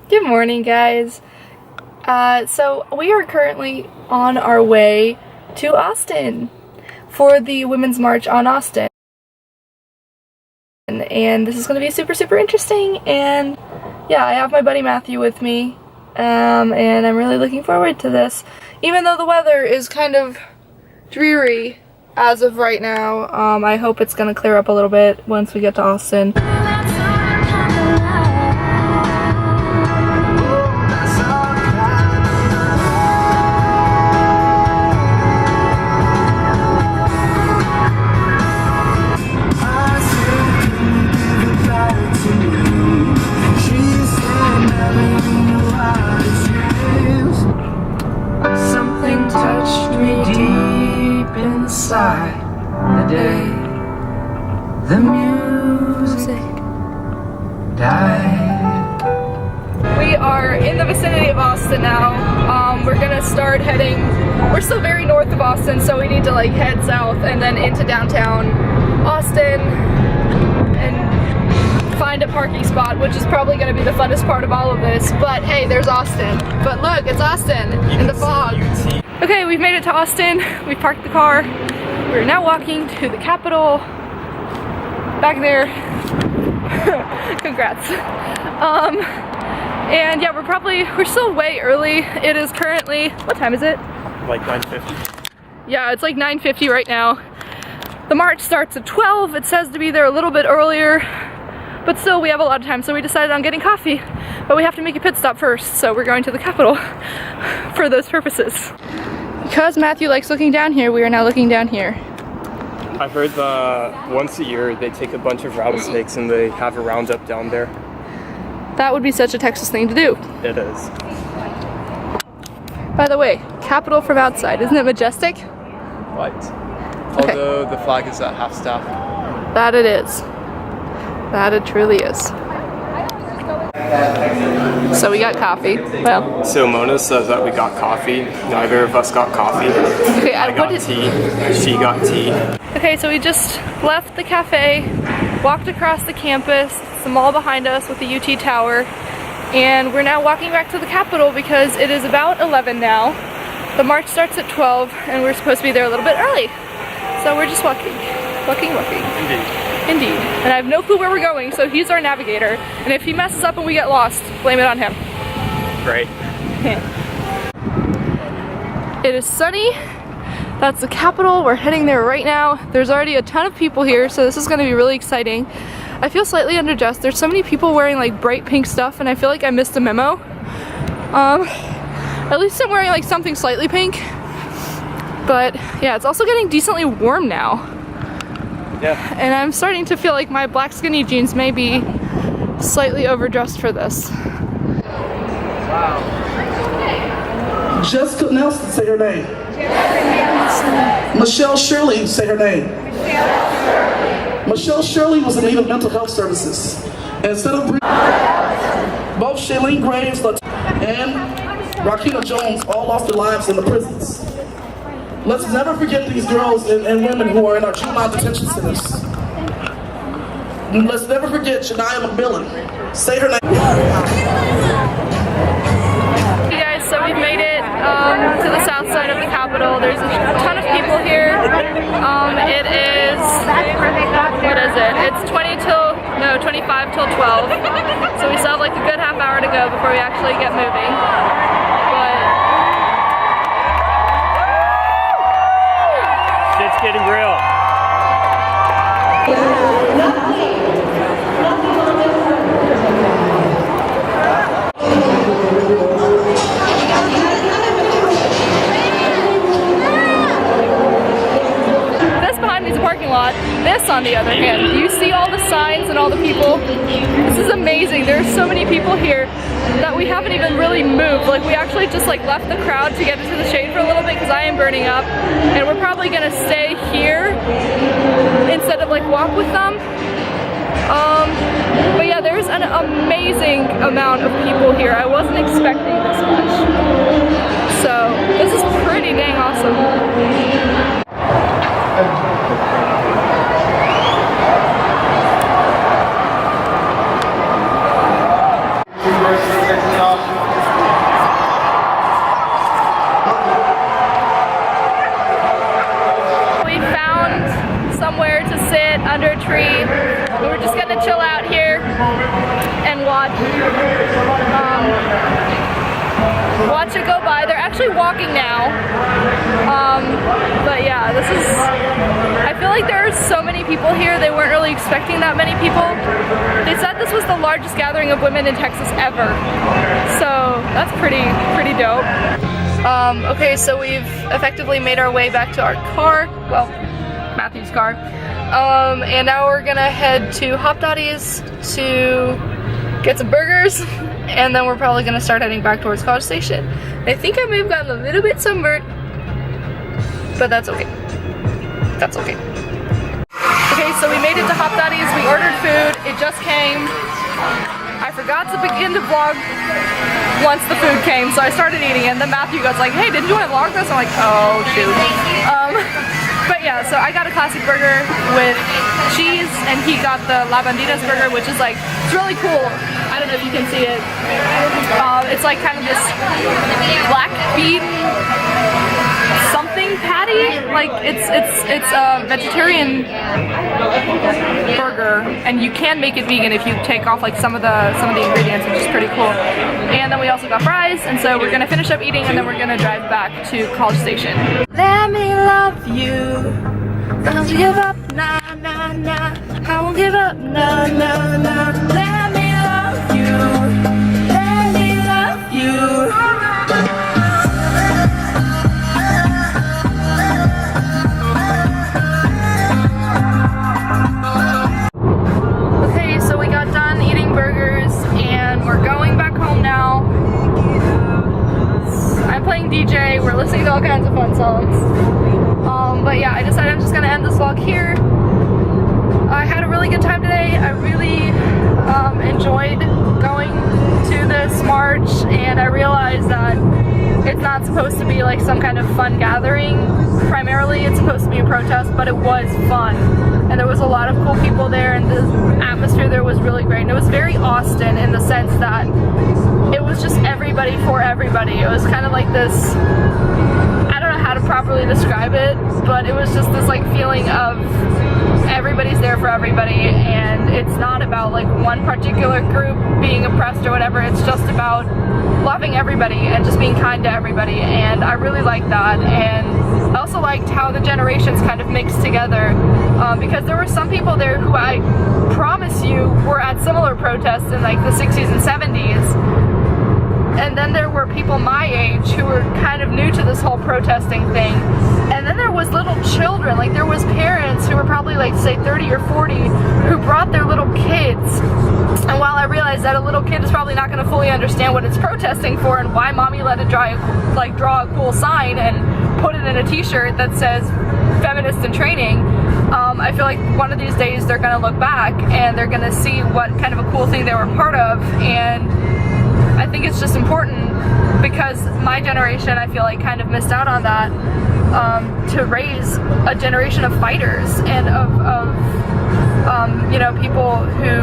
Good morning, guys. So we are currently on our way to Austin for the Women's March on Austin. And this is going to be super interesting, and yeah, I have my buddy Matthew with me, and I'm really looking forward to this. Even though the weather is kind of dreary as of right now, I hope it's going to clear up a little bit once we get to Austin. Something touched me deep inside the day the music died. We are in the vicinity of Austin now. We're gonna start heading, we're still very north of Austin, so we need to like head south and then into downtown Austin and find a parking spot, which is probably gonna be the funnest part of all of this. But hey, there's Austin. But look, it's Austin in the fog. Okay, we've made it to Austin. We parked the car. We're now walking to the Capitol. Back there. Congrats. And yeah, we're still way early. It is currently, what time is it? Like 9:50. Yeah, it's like 9:50 right now. The march starts at 12. It says to be there a little bit earlier, but still we have a lot of time, so we decided on getting coffee. But we have to make a pit stop first, so we're going to the Capitol for those purposes. Because Matthew likes looking down here, we are now looking down here. I heard that once a year they take a bunch of rattlesnakes and they have a roundup down there. That would be such a Texas thing to do. It is. By the way, Capitol from outside, isn't it majestic? Right. Okay. Although the flag is at half staff. That it is. That it truly is. So we got coffee. Well. So Mona says that we got coffee. Neither of us got coffee. Okay, I got tea. She got tea. Okay, so we just left the cafe, walked across the campus, it's the mall behind us with the UT Tower, and we're now walking back to the Capitol because it is about 11 now. The march starts at 12, and we're supposed to be there a little bit early. So we're just walking. Indeed. And I have no clue where we're going, so he's our navigator. And if he messes up and we get lost, blame it on him. Great. It is sunny. That's the Capitol. We're heading there right now. There's already a ton of people here, so this is going to be really exciting. I feel slightly underdressed. There's so many people wearing like bright pink stuff, and I feel like I missed a memo. At least I'm wearing like something slightly pink. But yeah, it's also getting decently warm now. Yeah. And I'm starting to feel like my black skinny jeans may be slightly overdressed for this. Wow. Jessica Nelson, say her name. Michelle Shirley, say her name. Michelle Shirley was in need of mental health services. Instead of both Shailene Graves and Rakina Jones all lost their lives in the prisons. Let's never forget these girls and women who are in our juvenile detention centers. Let's never forget Shania McMillan. Say her name. Hey guys, so we've made it to the south side of the Capitol. There's a ton of people here. It is, what is it? It's 25 till 12. So we still have like a good half hour to go before we actually get moving. It's getting real. This behind me is a parking lot. This, on the other hand, do you see all the signs and all the people? This is amazing. There's so many people here that we haven't even really moved. Like, we actually just like left the crowd to get into the shade for a little bit because I am burning up, and we're probably gonna stay here instead of like walk with them. But yeah, there's an amazing amount of people here. I wasn't expecting this much. So this is pretty dang awesome. Watch it go by. They're actually walking now. But yeah, this is, I feel like there are so many people here. They weren't really expecting that many people. They said this was the largest gathering of women in Texas ever. So that's pretty dope. Okay, so we've effectively made our way back to our car. Well, Matthew's car. And now we're gonna head to Hop Dotty's to get some burgers. And then we're probably gonna start heading back towards College Station. I think I may have gotten a little bit sunburnt, but that's okay. That's okay. Okay, so we made it to Hop Dotty's. We ordered food. It just came. I forgot to begin to vlog once the food came, so I started eating it. And then Matthew goes like, "Hey, didn't you want to vlog this?" I'm like, "Oh shoot." But yeah, so I got a classic burger with cheese, and he got the La Banditas burger, which is like, it's really cool. I don't know if you can see it. It's like kind of this black bean something patty. Like it's a vegetarian burger, and you can make it vegan if you take off like some of the ingredients, which is pretty cool. And then we also got fries, and so we're gonna finish up eating, and then we're gonna drive back to College Station. Let me love you. Don't give up, nah, nah, nah. I won't give up, nah, nah, nah. Let me love you. Let me love you. Okay, so we got done eating burgers and we're going back home now. I'm playing DJ, we're listening to all kinds of fun songs. But yeah, I decided I'm just gonna end this vlog here. I had a really good time today. I really enjoyed going to this march, and I realized that it's not supposed to be like some kind of fun gathering. Primarily it's supposed to be a protest, but it was fun. And there was a lot of cool people there, and the atmosphere there was really great. And it was very Austin in the sense that it was just everybody for everybody. It was kind of like this, I don't know how to properly describe it, but it was just this like feeling of everybody's there for everybody, and it's not about like one particular group being oppressed or whatever. It's just about loving everybody and just being kind to everybody, and I really liked that. And I also liked how the generations kind of mixed together, because there were some people there who I promise you were at similar protests in like the 60s and 70s. And then there were people my age who were kind of new to this whole protesting thing. And then there was little children, like there was parents who were probably like say 30 or 40 who brought their little kids. And while I realized that a little kid is probably not going to fully understand what it's protesting for and why mommy let it draw a cool sign and put it in a t-shirt that says feminist in training, I feel like one of these days they're going to look back and they're going to see what kind of a cool thing they were part of. And I think it's just important, because my generation, I feel like, kind of missed out on that, to raise a generation of fighters and of you know, people who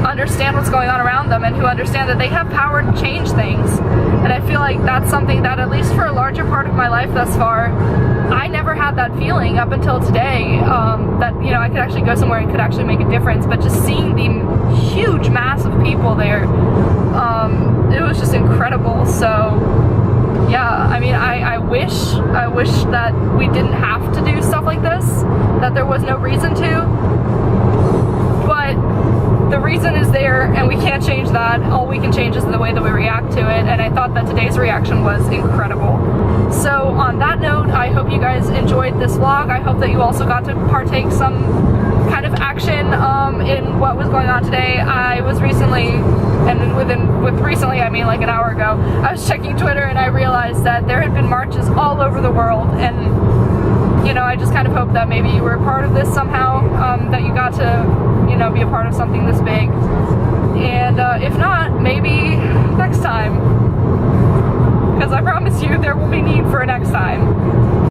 understand what's going on around them and who understand that they have power to change things. And I feel like that's something that, at least for a larger part of my life thus far, I never had that feeling up until today, that, you know, I could actually go somewhere and could actually make a difference. But just seeing the huge mass of people there, it was just incredible. So yeah, I mean, I wish that we didn't have to do stuff like this, that there was no reason to, but the reason is there and we can't change that. All we can change is the way that we react to it, and I thought that today's reaction was incredible. So on that note, I hope you guys enjoyed this vlog. I hope that you also got to partake some kind of action in what was going on today. I was recently, and with recently I mean like an hour ago, I was checking Twitter and I realized that there had been marches all over the world, and you know, I just kind of hope that maybe you were a part of this somehow, that you got to, you know, be a part of something this big. And if not, maybe next time, because I promise you there will be need for a next time.